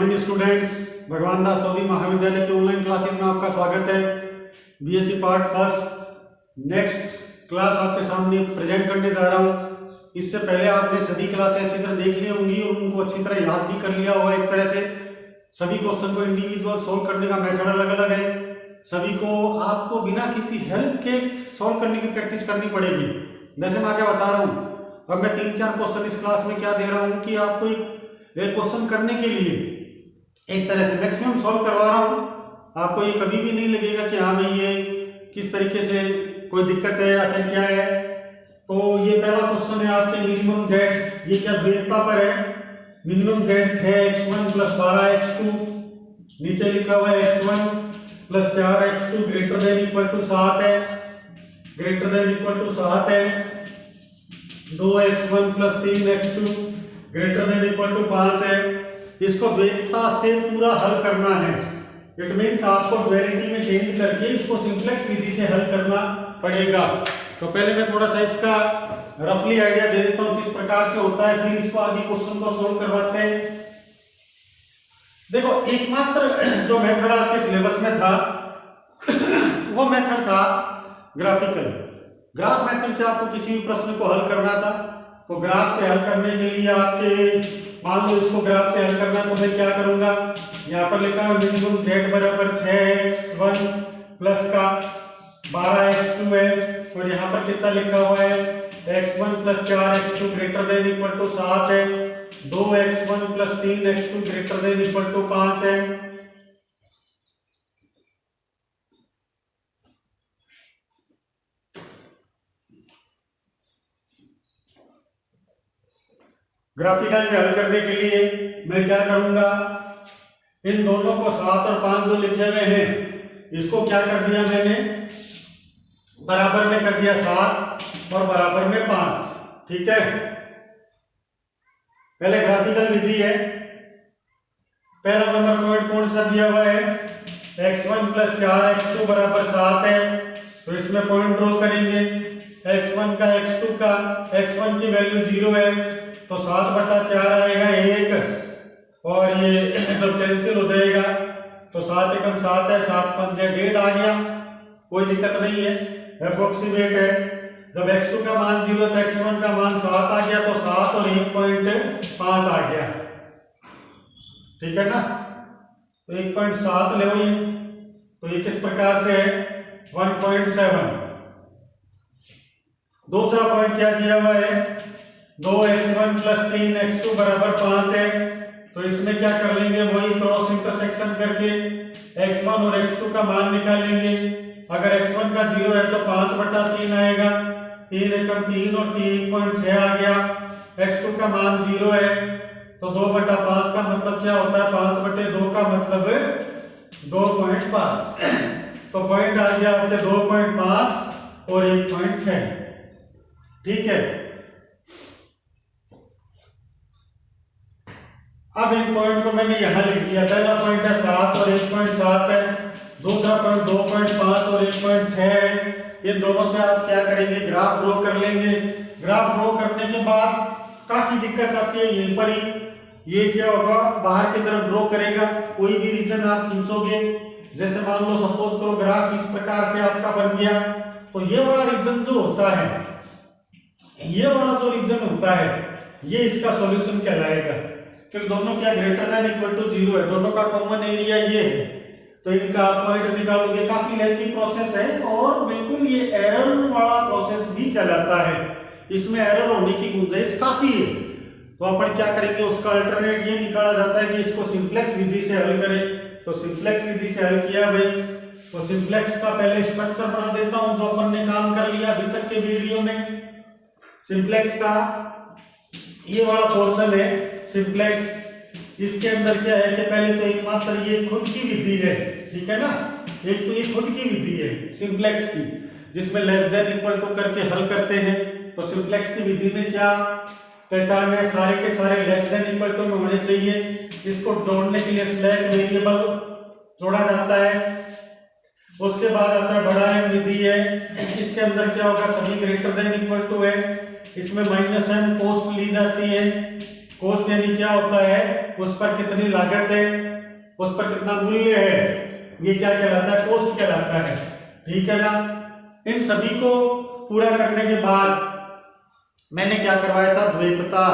Morning students, भगवान दास तोदी महाविद्यालय की ऑनलाइन क्लासेस में आपका स्वागत है। BSc part first next class आपके सामने प्रेजेंट करने जा रहा हूँ। इससे पहले आपने सभी क्लासें अच्छी तरह देख ली होंगी और उनको अच्छी तरह याद भी कर लिया होगा। एक तरह से सभी क्वेश्चन को इंडिविजुअल सोल्व करने का मेथड अलग अलग है। सभी को आपको बिना किसी हेल्प के सोल्व करने की प्रैक्टिस करनी पड़ेगी। जैसे मैं आगे बता रहा हूँ, अब मैं 3-4 क्वेश्चन इस क्लास में क्या दे रहा हूँ कि आपको एक क्वेश्चन करने के लिए एक तरह से मैक्सिमम सॉल्व करवा रहा हूँ। आपको ये कभी भी नहीं लगेगा कि हाँ भाई ये किस तरीके से कोई दिक्कत है या फिर क्या है। तो ये पहला क्वेश्चन है आपके मिनिमम जेड, ये क्या द्वैतता पर है। मिनिमम जेड 6x1 + 12x2, नीचे लिखा हुआ है x1 + 4x2 greater than equal to 7 है, ग्रेटर देन इक्वल टू 7 है। 2x1 + 3x2 greater than equal to 5 है। इसको द्वैतता से पूरा हल करना है। इट मीन्स आपको ड्युअलिटी में चेंज करके इसको सिंप्लेक्स विधि से हल करना पड़ेगा। तो पहले मैं थोड़ा सा इसका रफली आइडिया दे देता हूं किस प्रकार से होता है, फिर इसको आगे क्वेश्चन को सोल्व करवाते हैं। देखो, एकमात्र जो मेथड आपके सिलेबस में था वो मेथड था ग्राफिकल। ग्राफ मेथड से आपको किसी भी प्रश्न को हल करना था। तो ग्राफ से हल करने के लिए आपके मान लो इसको ग्राफ से हल करना है तो मैं क्या करूंगा, यहाँ पर लिखा है मिनिमम z बराबर 6x1 प्लस का 12x2 है, और यहाँ पर कितना लिखा हुआ है x1 + 4x2 greater than equal to 7 है। 2x1 + 3x2 greater than equal to 5 है। ग्राफिकल से हल करने के लिए मैं क्या करूंगा, इन दोनों को 7 और 5 जो लिखे हुए हैं इसको क्या कर दिया मैंने, बराबर में कर दिया 7 और बराबर में 5। ठीक है, पहले ग्राफिकल विधि है। पहला नंबर पॉइंट कौन सा दिया हुआ है, x1 + 4x2 बराबर 7 है। तो इसमें पॉइंट ड्रॉ करेंगे। x1 का x2 का, x1 की वैल्यू 0 है तो 7/4 आएगा 1, और ये जब कैंसिल हो जाएगा तो 7 एकम 7 है, 7 पंजे 1.5 आ गया, कोई दिक्कत नहीं है, अप्रोक्सीमेट है। जब x2 का मान 0 तो x1 का मान 7 आ गया, तो 7 और 1.5 आ गया। ठीक है ना, तो 1.7 ले हुई, तो ये किस प्रकार से है 1.7। दूसरा पॉइंट क्या दिया हुआ है, 2x1 + 3x2 बराबर 5 है। तो इसमें क्या कर लेंगे, वही क्रॉस इंटरसेक्शन करके x1 और x2 का मान निकालेंगे। अगर x1 का 0 है तो 5/3 आएगा, 3 एकम 3 और 3.6 आ गया। x2 का मान 0 है तो 2/5 का मतलब क्या होता है, 5/2 का मतलब 2.5। तो पॉइंट आ गया आपके 2.5 और 1.6। ठीक है, अब एक पॉइंट को मैंने यहां लिख दिया। पहला पॉइंट है 7 और 1.7 है, दूसरा पॉइंट 2.5 और 1.6 है। इन दोनों से आप क्या करेंगे, ग्राफ ड्रॉ कर लेंगे। ग्राफ ड्रॉ करने के बाद काफी दिक्कत आती है यहीं पर ही। ये क्या होगा, बाहर की तरफ ड्रॉ करेगा, कोई भी रीजन आप खींचोगे, जैसे मान लो सपोज करो ग्राफ इस प्रकार से आपका बन गया, तो ये वाला रीजन जो होता है, ये वाला जो रीजन होता है, ये इसका सॉल्यूशन कहलाएगा। क्योंकि दोनों क्या ग्रेटर देन इक्वल टू 0 है, दोनों का कॉमन एरिया ये है, तो इनका आप पॉइंट निकालोगे। काफी लेंथी प्रोसेस है और बिल्कुल ये एरर वाला प्रोसेस भी कहलाता है। इसमें एरर होने की गुंजाइश काफी है। तो अपन क्या करेंगे, उसका अल्टरनेट ये निकाला जाता है कि इसको सिंप्लेक्स विधि से हल करें। तो सिंप्लेक्स विधि से हल किया भाई, तो सिंप्लेक्स का पहले स्ट्रक्चर बना देता हूं जो अपन ने काम कर लिया अभी तक के वीडियो में। सिंप्लेक्स का ये वाला पोर्शन है सिंप्लेक्स। इसके अंदर क्या है कि पहले तो एकमात्र ये खुद की विधि है, ठीक है ना, एक तो ये खुद की विधि है सिंप्लेक्स की, जिसमें लेस देन इक्वल टू करके हल करते हैं। तो सिंप्लेक्स की विधि में क्या पहचान है, सारे के सारे लेस देन इक्वल टू में होने चाहिए। इसको जोड़ने के लिए स्लैक वेरिएबल जोड़ा जाता है। उसके बाद आता है बड़ा एम विधि है, इसके अंदर क्या होगा, सभी ग्रेटर देन इक्वल टू है, इसमें -m कॉस्ट ली जाती है। कॉस्ट यानी क्या होता है, उस पर कितनी लागत है, उस पर कितना मूल्य है, ये क्या कहलाता है, कॉस्ट कहलाता है। ठीक है ना। इन सभी को पूरा करने के बाद मैंने क्या करवाया था, द्वैतता।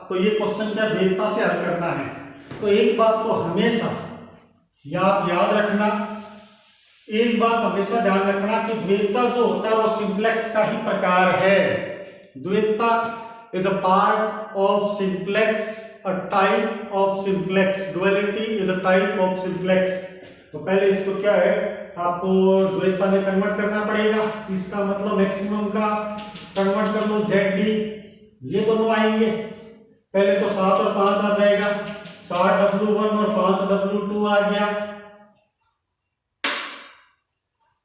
तो ये क्वेश्चन क्या द्वैतता से हल करना है। तो एक बात तो हमेशा आप याद रखना, एक बात हमेशा ध्यान रखना कि द्वैतता जो होता है वो सिंप्लेक्स का ही प्रकार है। द्वैतता is a part of simplex, a type of simplex. Duality is a type of simplex. तो पहले इसको क्या है, आपको द्वैतता में कन्वर्ट करना पड़ेगा। इसका मतलब मैक्सिमम का कन्वर्ट कर लो ZD, ये दोनों आएंगे। पहले तो 7 और 5 आ जाएगा, 7W1 और 5W2 आ गया।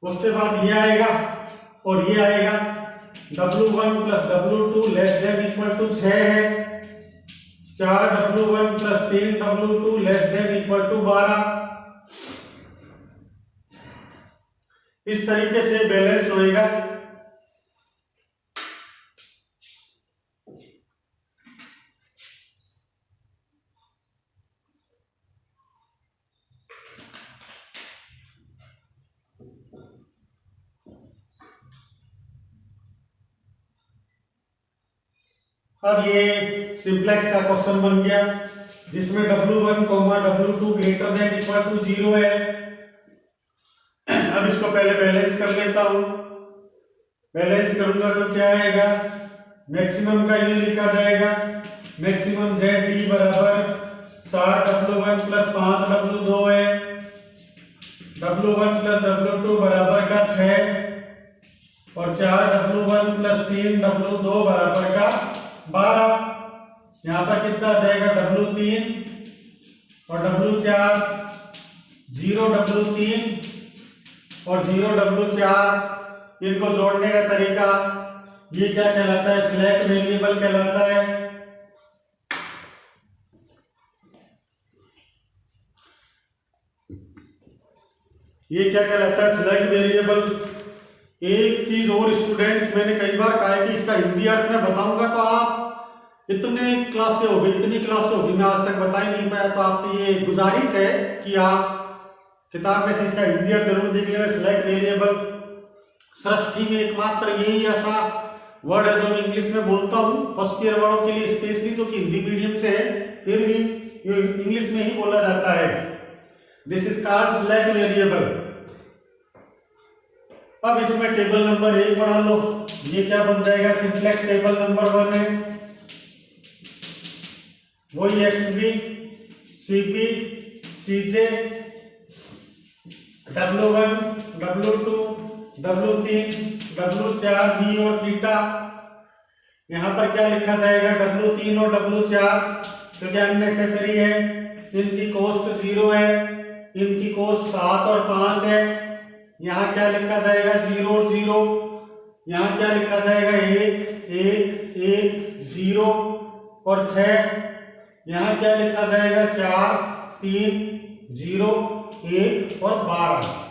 उसके बाद ये आएगा और ये आएगा, W1 plus W2 less than equal to 6 है, 4W1 plus 3W2 less than equal to 12। इस तरीके से बैलेंस होएगा। अब ये सिंप्लेक्स का क्वेश्चन बन गया जिसमें W1, W2 greater than equal to 0 है। अब इसको पहले बैलेंस कर लेता हूं। बैलेंस करूंगा तो क्या आएगा, मैक्सिमम का ये लिखा जाएगा, मैक्सिमम ZD बराबर 7W1 प्लस 5W2 है, W1 प्लस W2 बराबर का 6 और 4W1 प्लस 3W2 बराबर का 12। यहां पर कितना आ जाएगा, W3 और W4, 0W3 और 0W4। इनको जोड़ने का तरीका ये क्या कहलाता है, स्लैक वेरिएबल कहलाता है। ये क्या कहलाता है, स्लैक वेरिएबल। एक चीज और स्टूडेंट्स, मैंने कई बार कहा है कि इसका हिंदी अर्थ में बताऊंगा तो आप इतने क्लासे हो गई, इतनी क्लासे होगी, मैं आज तक बता ही नहीं पाया। तो आपसे ये गुजारिश है कि आप किताब में से इसका हिंदी अर्थ जरूर देख लेना। स्लैक वेरिएबल सृष्टि में एकमात्र यही ऐसा वर्ड है जो मैं इंग्लिश में बोलता हूँ फर्स्ट ईयर वालों के लिए स्पेशली, जो कि हिंदी मीडियम से है, फिर भी ये इंग्लिश में ही बोला जाता है। This is called slack variable. अब इसमें टेबल नंबर 1 बना लो। ये क्या बन जाएगा, सिंप्लेक्स टेबल नंबर 1 है, वही XB, CP, CJ, W1, W2, W3, W4, B और थीटा। यहां पर क्या लिखा जाएगा, W3 और W4 तो क्या अननेसेसरी है, इनकी कॉस्ट 0 है, इनकी कॉस्ट 7 और 5 है। यहां क्या लिखा जाएगा, 0 और 0। यहां क्या लिखा जाएगा, 1 1 1 0 और 6। यहां क्या लिखा जाएगा, 4 3 0 1 और 12।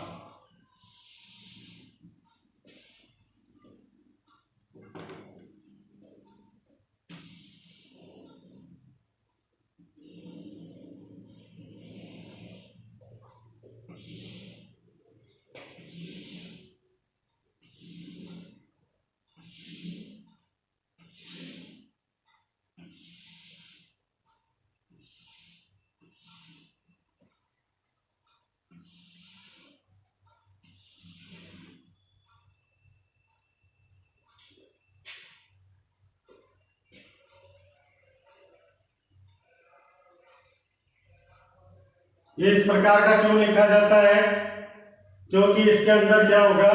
ये इस प्रकार का क्यों लिखा जाता है, क्योंकि इसके अंदर क्या होगा,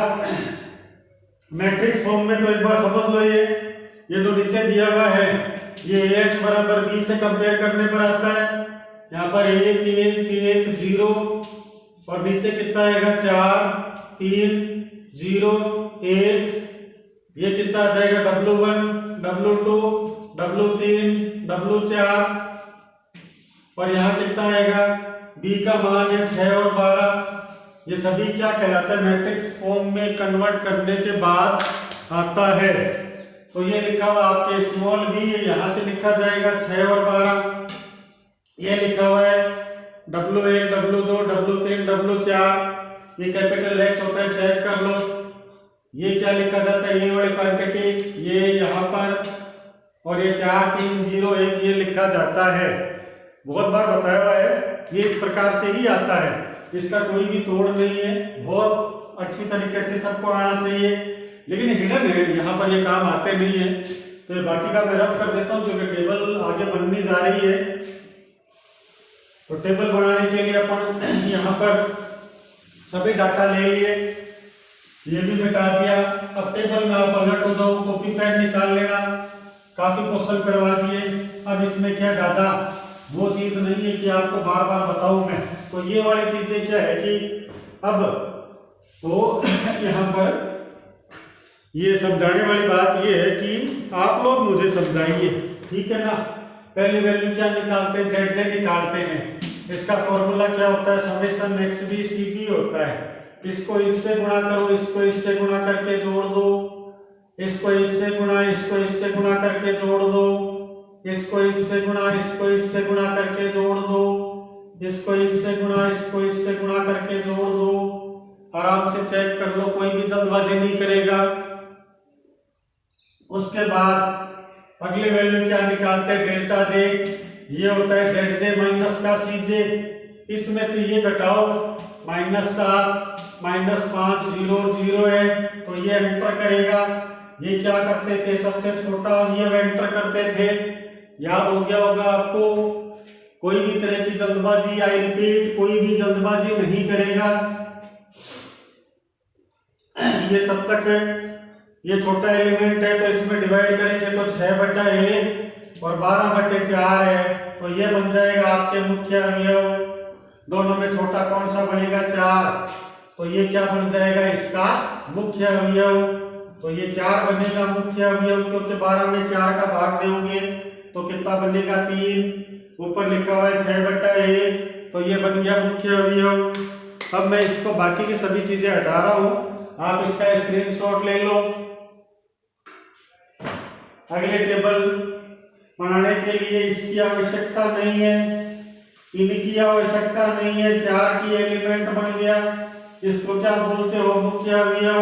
मैट्रिक्स फॉर्म में तो एक बार समझ लो, ये जो नीचे दिया हुआ है ये AX बराबर B से कंपेयर करने पर आता है। यहाँ पर 1 1 1 0 और नीचे कितना आएगा, 4 3 0 1। ये कितना आ जाएगा, W1 W2 W3 W4 और यहाँ कितना आएगा, B का मान है 6 और 12। ये सभी क्या कहलाता है, मैट्रिक्स फॉर्म में कन्वर्ट करने के बाद आता है। तो ये लिखा हुआ आपके स्मॉल बी, यहाँ से लिखा जाएगा 6 और 12। ये लिखा हुआ है W1 W2 W3 W4, ये कैपिटल एक्स होता है, चेक कर लो। ये क्या लिखा जाता है, ये वाली क्वांटिटी ये यहाँ पर, और ये 4 3 0 1 ये लिखा जाता है। बहुत बार बताया हुआ है, ये इस प्रकार से ही आता है, इसका कोई भी तोड़ नहीं है, बहुत अच्छी तरीके से सबको आना चाहिए। लेकिन हिडन है, यहाँ पर ये काम आते नहीं है, तो ये बाकी का मैं रफ कर देता हूँ क्योंकि टेबल आगे बननी जा रही है। तो टेबल बनाने के लिए अपन यहाँ पर सभी डाटा ले लिए, ये भी मिटा दिया। अब टेबल में आप अलर्ट हो जाओ, कॉपी पेन निकाल लेना, काफी क्वेश्चन करवा दिए। अब इसमें क्या ज्यादा वो चीज नहीं है कि आपको बार बार बताऊं मैं। तो ये वाली चीजें क्या है कि अब तो यहाँ पर ये समझाने वाली बात ये है कि आप लोग मुझे समझाइए, ठीक है ना। पहली वैल्यू क्या निकालते हैं, जेड से निकालते हैं। इसका फॉर्मूला क्या होता है, summation x b c b होता है। इसको इससे गुणा करो, इसको इससे गुणा करके जोड़ दो, इसको इससे गुणा, इसको इससे गुणा करके जोड़ दो, इसको इससे गुणा, इसको इससे गुणा करके जोड़ दो, इसको इससे गुणा, इसको इससे गुणा करके जोड़ दो। आराम से चेक कर लो, कोई भी जल्दबाजी नहीं करेगा। उसके बाद अगली वैल्यू क्या निकालते हैं, डेल्टा जे, ये होता है जेड जे माइनस का सी जे। इसमें से ये घटाओ, -7 -5 0 0 है, तो ये एंटर करेगा। ये क्या करते थे, सबसे छोटा ये एंटर करते थे, याद हो गया होगा आपको। कोई भी तरह की जल्दबाजी, आई रिपीट, कोई भी जल्दबाजी नहीं करेगा। ये तब तक ये छोटा एलिमेंट है, तो इसमें डिवाइड करेंगे तो 6/1 और 12/4 है, तो ये बन जाएगा आपके मुख्य अवयव। दोनों में छोटा कौन सा बनेगा, 4, तो ये क्या बन जाएगा, इसका मुख्य अवयव। तो ये 4 बनेगा मुख्य अवयव, क्योंकि 12 में 4 का भाग दोगे तो कितना बनेगा, 3। ऊपर लिखा हुआ है 6/1, तो ये बन गया मुख्य अवयव। अब मैं इसको बाकी की सभी चीजें हटा रहा हूं, आप इसका स्क्रीनशॉट ले लो। अगले टेबल बनाने के लिए इसकी आवश्यकता नहीं है, इनकी आवश्यकता नहीं है, 4 की एलिमेंट बन गया। इसको क्या बोलते हो, मुख्य अवयव।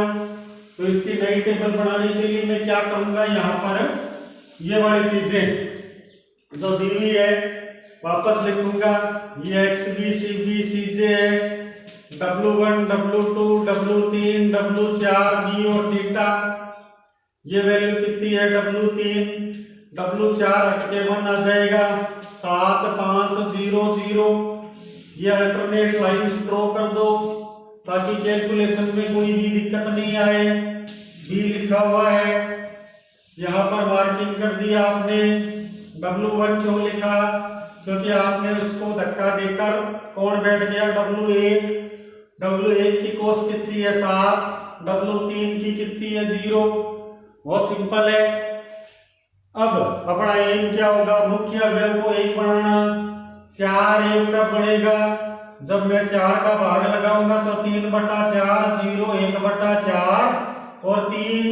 तो इसकी नई टेबल बनाने के लिए मैं क्या करूंगा, यहाँ पर ये वाली चीजें जो दी हुई है वापस लिखूंगा। ये एक्स बी सी जे है, W1 W2 W3 W4 B और थीटा। ये वैल्यू कितनी है, W3 W4 हटके 1 आ जाएगा, 7 5 0 0। ये अल्टरनेट लाइंस ड्रॉ कर दो ताकि कैलकुलेशन में कोई भी दिक्कत नहीं आए। बी लिखा हुआ है, यहाँ पर मार्किंग कर दिया आपने। W1 क्यों लिखा, क्योंकि आपने उसको धक्का देकर कौन बैठ गया, W1। W1 की कॉस्ट कितनी है, 7। W3 की कितनी है, 0। बहुत सिंपल है। अब अपना एम क्या होगा, मुख्य अवयव को 1 बनाना। 4 1 कब बनेगा, जब मैं 4 का भाग लगाऊंगा तो 3/4 0 1/4 और 3।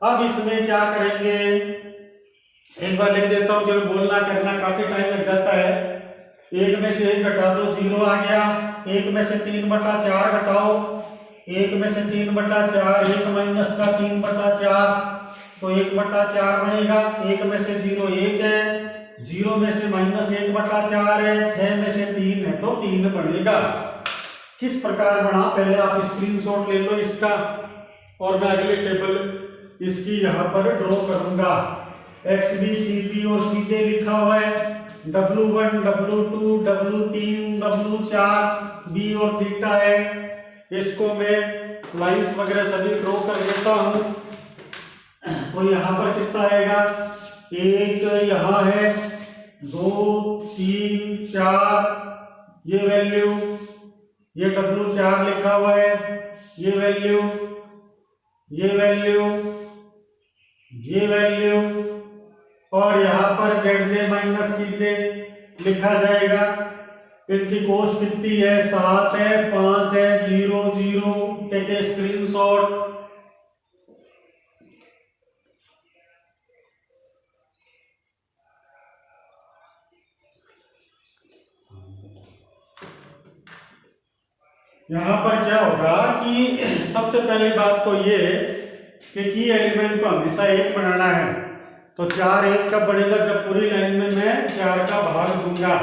अब इसमें क्या करेंगे, एक बार लिख देता हूं क्योंकि बोलना करना काफी टाइम लग जाता है। 1 में से 1 घटा दो, 0 आ गया। 1 में से 3/4 घटाओ, 1 में से 3/4, 1 माइनस का 3/4, तो 1/4 बनेगा। 1 में से 0 1 है, 0 में से -1/4 है, 6 में से 3 है तो 3 बनेगा। किस प्रकार बना, पहले आप स्क्रीनशॉट ले लो इसका, और मैं अगली टेबल इसकी यहाँ पर ड्रॉ करूंगा। एक्स बी सी बी और सी जे लिखा हुआ है, W1 W2 W3 W4 B और थीटा है। इसको मैं लाइंस वगैरह सभी ड्रॉ कर देता हूं। तो यहाँ पर कितना आएगा, 1 यहाँ है, 2 3 4, ये वैल्यू, ये W4 लिखा हुआ है, ये वैल्यू, ये वैल्यू, ये वैल्यू, और यहाँ पर ZJ माइनस CJ लिखा जाएगा। इनकी कॉस्ट कितनी है, 7 है, 5 है, 0 0। Take a screenshot. यहाँ पर क्या होगा कि सबसे पहली बात तो ये कि की एलिमेंट को हमेशा एक बनाना है। तो 4 एक कब बनेगा, जब पूरी लाइन में मैं 4 का भाग दूंगा।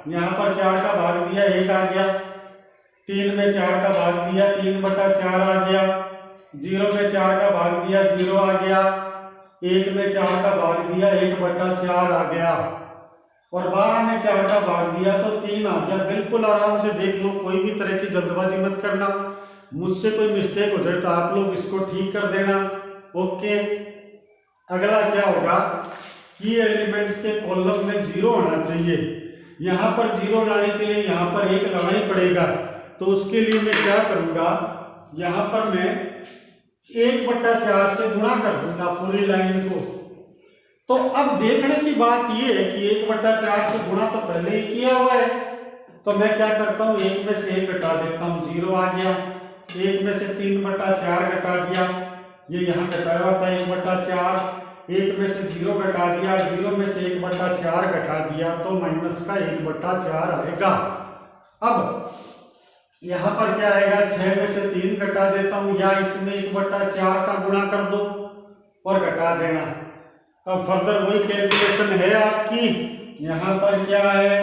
यहाँ पर 4 का भाग दिया 1 आ गया, 3 में 4 का भाग दिया 3/4 आ गया, 0 में 4 का भाग दिया 0 आ गया, 1 में 4 का भाग दिया 1/4 आ गया, और 12 में 4 का भाग दिया तो 3 आ गया। बिल्कुल आराम से देख लो, कोई भी तरह की जल्दबाजी मत करना। मुझसे कोई मिस्टेक हो जाए तो आप लोग इसको ठीक कर देना। ओके, अगला क्या होगा कि एलिमेंट के कॉलम में 0 होना चाहिए। यहाँ पर 0 लाने के लिए यहाँ पर 1 लाना ही पड़ेगा। तो उसके लिए मैं क्या करूंगा, यहाँ पर मैं 1/4 से गुणा कर दूंगा पूरी लाइन को। तो अब देखने की बात ये है कि 1/4 से गुणा तो पहले ही किया हुआ है। तो मैं क्या करता हूँ, 1 में से 1 घटा देता हूँ, 0 आ गया। 1 में से 3/4 घटा दिया, ये यहाँ घटाया हुआ था 1/4। 1 में से 0 घटा दिया, 0 में से 1/4 घटा दिया, तो माइनस का 1/4 आएगा। अब यहाँ पर क्या आएगा, 6 में से 3 घटा देता हूँ, या इसमें 1/4 का गुणा कर दो और घटा देना। अब फर्दर वही कैलकुलेशन है आपकी। यहाँ पर क्या है,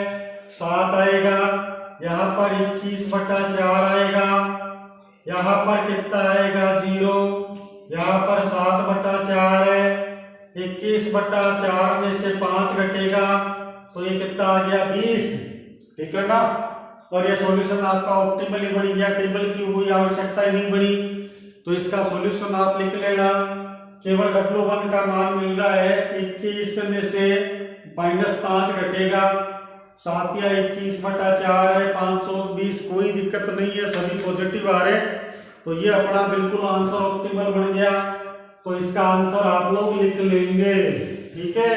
7 आएगा, यहाँ पर 21/4 आएगा, यहाँ पर कितना आएगा 0, यहाँ पर 7/4 है, 21/4 में से 5 घटेगा तो ये कितना आ गया 20। ठीक है ना। और ये सॉल्यूशन आपका ऑप्टिमली बन गया, टेबल की कोई आवश्यकता ही नहीं बनी। तो इसका सॉल्यूशन आप लिख लेना, केवल W1 का मान मिल रहा है 21 में से -5 घटेगा, 7 या 21/4 है, 520, कोई दिक्कत नहीं है, सभी पॉजिटिव आ रहे। तो ये अपना बिल्कुल आंसर ऑप्टिमल बन गया। तो इसका आंसर आप लोग लिख लेंगे। ठीक है,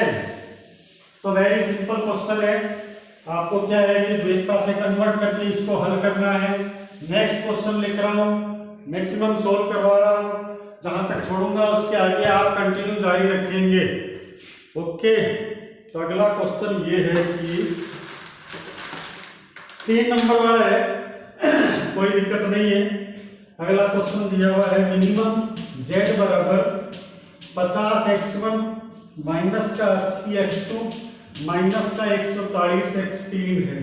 तो वेरी सिंपल क्वेश्चन है। आपको क्या है कि द्वैतता से कन्वर्ट करके इसको हल करना है। नेक्स्ट क्वेश्चन लिख रहा हूँ, मैक्सिमम सोल्व करवा रहा हूँ, जहां तक छोड़ूंगा उसके आगे आप कंटिन्यू जारी रखेंगे। ओके, तो अगला क्वेश्चन ये है कि 3 नंबर वाला है, कोई दिक्कत नहीं है। अगला क्वेश्चन दिया हुआ है, मिनिमम z बराबर 50x1 माइनस का 80x2 माइनस का 140x3 है।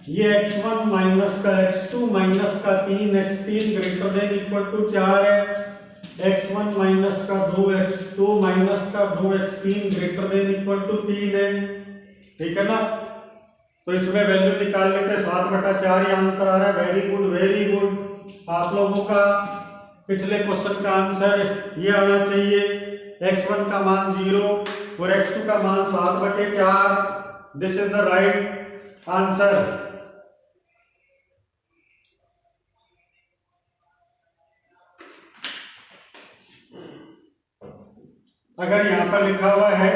ये x1 माइनस का x2 माइनस का 3x3 greater than equal to 4 है। x1 माइनस का 2x2 माइनस का 2x3 greater than equal to 3 है। ठीक है ना। तो इसमें वैल्यू निकाल लेते हैं, 7/4 ये आंसर आ रहा है। Very good, very good. आप लोगों का पिछले क्वेश्चन का आंसर ये आना चाहिए, x1 का मान 0 और x2 का मान 7/4। This is the right answer. अगर यहाँ पर लिखा हुआ है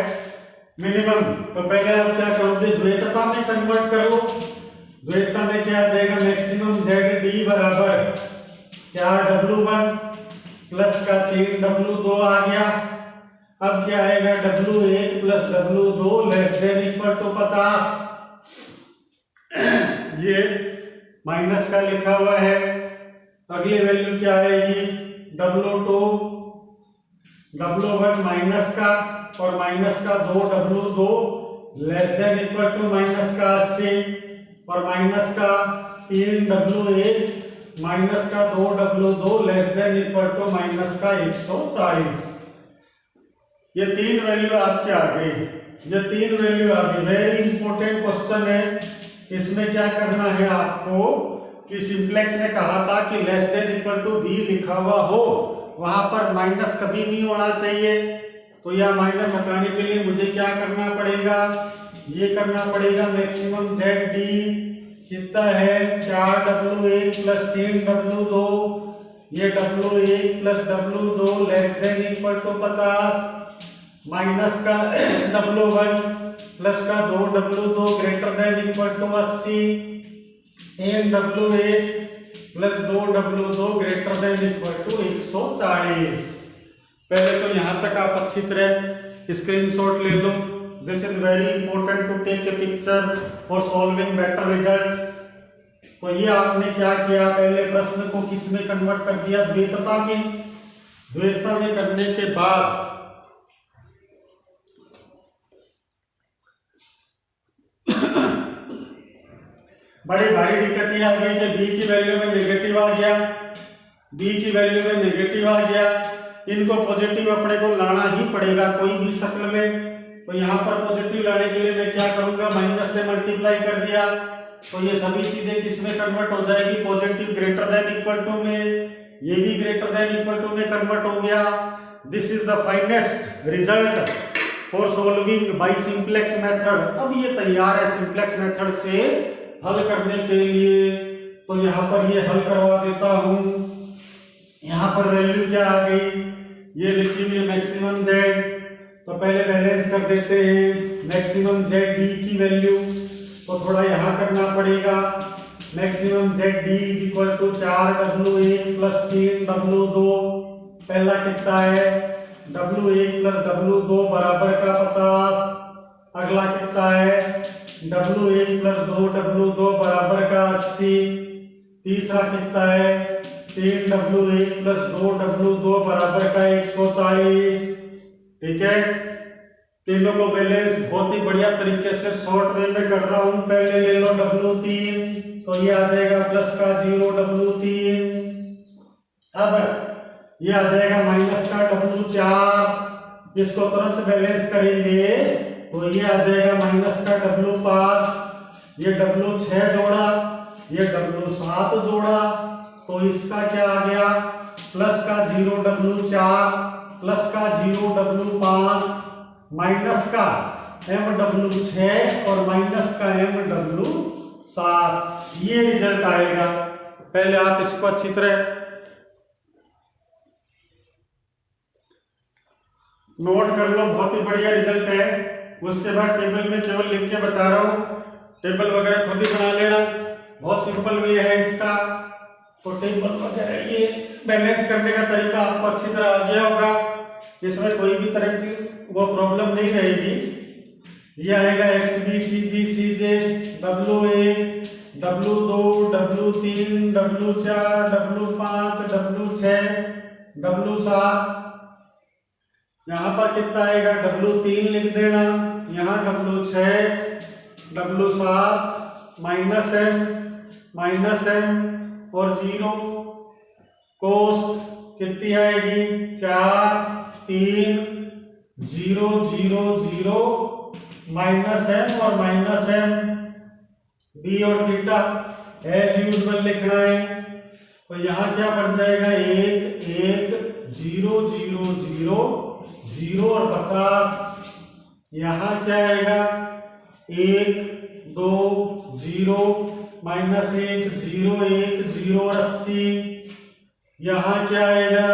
मिनिमम, तो पहले आप क्या करोगे, द्वैतता में कन्वर्ट करो। द्वैतता में क्या आ जाएगा, मैक्सिमम ZD बराबर 4W1 प्लस का 3W2 आ गया। अब क्या आएगा, W1 plus W2 less than equal to 50। ये माइनस का लिखा हुआ है। अगली वैल्यू क्या आएगी, W2 W1 माइनस का और माइनस का 2W2 less than equal to minus का 80 और माइनस का 3W1 माइनस का 2W2 less than equal to minus का 140। ये 3 वैल्यू आपके आ गई, ये 3 वैल्यू आ गई। वेरी इंपॉर्टेंट क्वेश्चन है। इसमें क्या करना है आपको कि सिंप्लेक्स ने कहा था कि less than equal to b लिखा हुआ हो, वहां पर माइनस कभी नहीं होना चाहिए। तो यह माइनस हटाने के लिए मुझे क्या करना पड़ेगा, ये करना पड़ेगा, मैक्सिमम ZD कितना है 4W1 प्लस 3W2, ये W1 plus W2 less than equal to 50 minus का W1 प्लस का 2W2 greater than equal to 80, 3W1 plus 2W2 greater than equal to 140। पहले तो यहां तक आप अच्छी तरह स्क्रीनशॉट ले लो। This is very important to take a picture for solving better result. तो ये आपने क्या किया, पहले प्रश्न को किस में कन्वर्ट कर दिया, द्वैतता में। द्वैतता में करने के बाद बड़ी भारी दिक्कत ये आ गई कि b की वैल्यू में नेगेटिव आ गया, b की वैल्यू में नेगेटिव आ गया। इनको पॉजिटिव अपने को लाना ही पड़ेगा कोई भी शक्ल में। तो यहाँ पर पॉजिटिव लाने के लिए मैं क्या करूंगा, माइनस से मल्टीप्लाई कर दिया, तो ये सभी चीजें किस में कन्वर्ट हो जाएगी, positive greater than equal to में, ये भी ग्रेटर देन इक्वल टू में कन्वर्ट हो गया। This is the finest result for solving by simplex method. अब ये तैयार है सिंप्लेक्स मेथड से हल करने के लिए। तो यहाँ पर ये हल करवा देता हूं। यहाँ पर वैल्यू क्या आ गई, ये लिखी हुई है मैक्सिमम जेड, तो पहले बैलेंस कर देते हैं। मैक्सिमम जेड डी की वैल्यू तो थोड़ा यहाँ करना पड़ेगा। Maximum z d is equal to 4W1 plus 3W2। पहला कितना है, W1 प्लस W2 बराबर का 50। अगला कितना है, W1 प्लस 2W2 बराबर का 80। तीसरा कितना है, 3W1 प्लस 2W2 बराबर का 140। ठीक है, तीनों को बैलेंस बहुत ही बढ़िया तरीके से शॉर्ट वे में कर रहा हूं। पहले ले लो W3, तो ये आ जाएगा प्लस का 0W3। अब ये आ जाएगा माइनस का W4, इसको तुरंत बैलेंस करेंगे तो ये आ जाएगा माइनस का W5। ये W6 जोड़ा, ये W7 जोड़ा, तो इसका क्या आ गया, प्लस का 0W4 प्लस का 0W5 माइनस का MW6 और माइनस का MW7। ये रिजल्ट आएगा। पहले आप इसको अच्छी तरह नोट कर लो, बहुत ही बढ़िया रिजल्ट है। उसके बाद टेबल में केवल लिख के बता रहा हूं, टेबल वगैरह खुद ही बना लेना, बहुत सिंपल वे है इसका। तो टेबल वगैरह ये बैलेंस करने का तरीका आपको अच्छी तरह आ गया होगा, इसमें कोई भी तरह की वो प्रॉब्लम नहीं रहेगी। ये आएगा XBCBCJ W1 W2 W3 W4 W5 W6 W7। यहाँ पर कितना आएगा, W3 लिख देना, यहाँ W6 W7 माइनस M और 0। कोस्ट कितनी आएगी, 4 3 0 0 0 माइनस M और माइनस M। B और थीटा एज यूजुअल लिखना है। तो यहाँ क्या बन जाएगा, 1 1 0 0 0 0 और 50। यहाँ क्या आएगा, 1 2 0 माइनस 1 0 1 0 और 80। यहाँ क्या आएगा,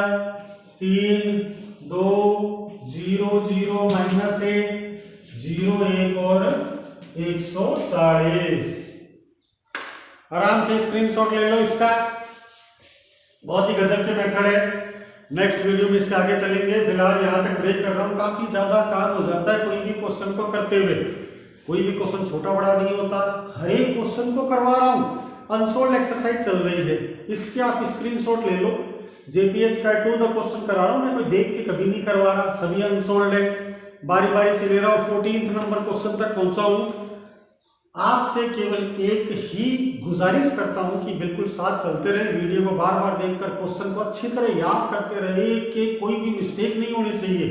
3 2 0 0 माइनस 1 0 1 और 140। आराम से स्क्रीनशॉट ले लो इसका, बहुत ही गजब के मेथड है। नेक्स्ट वीडियो में इसके आगे चलेंगे। फिलहाल यहाँ तक ब्रेक कर रहा हूँ, काफी ज्यादा काम हो जाता है कोई भी क्वेश्चन को करते हुए। कोई भी क्वेश्चन छोटा बड़ा नहीं होता, हर एक क्वेश्चन को करवा रहा हूँ। अनसोल्ड एक्सरसाइज चल रही है, इसके आप स्क्रीनशॉट ले लो। JPH का 2 द क्वेश्चन करा रहा हूँ मैं, कोई देख के कभी नहीं करवा रहा, सभी अनसोल्ड है, बारी बारी से ले रहा हूँ। 14th नंबर क्वेश्चन तक पहुंचा हूँ। आपसे केवल एक ही गुजारिश करता हूं कि बिल्कुल साथ चलते रहे, वीडियो को बार बार देखकर क्वेश्चन को अच्छी तरह याद करते रहे कि कोई भी मिस्टेक नहीं होनी चाहिए।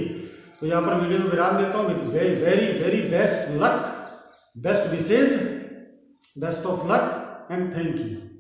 तो यहाँ पर वीडियो को विराम देता हूँ। With very very very best luck, best wishes, best of luck and thank you.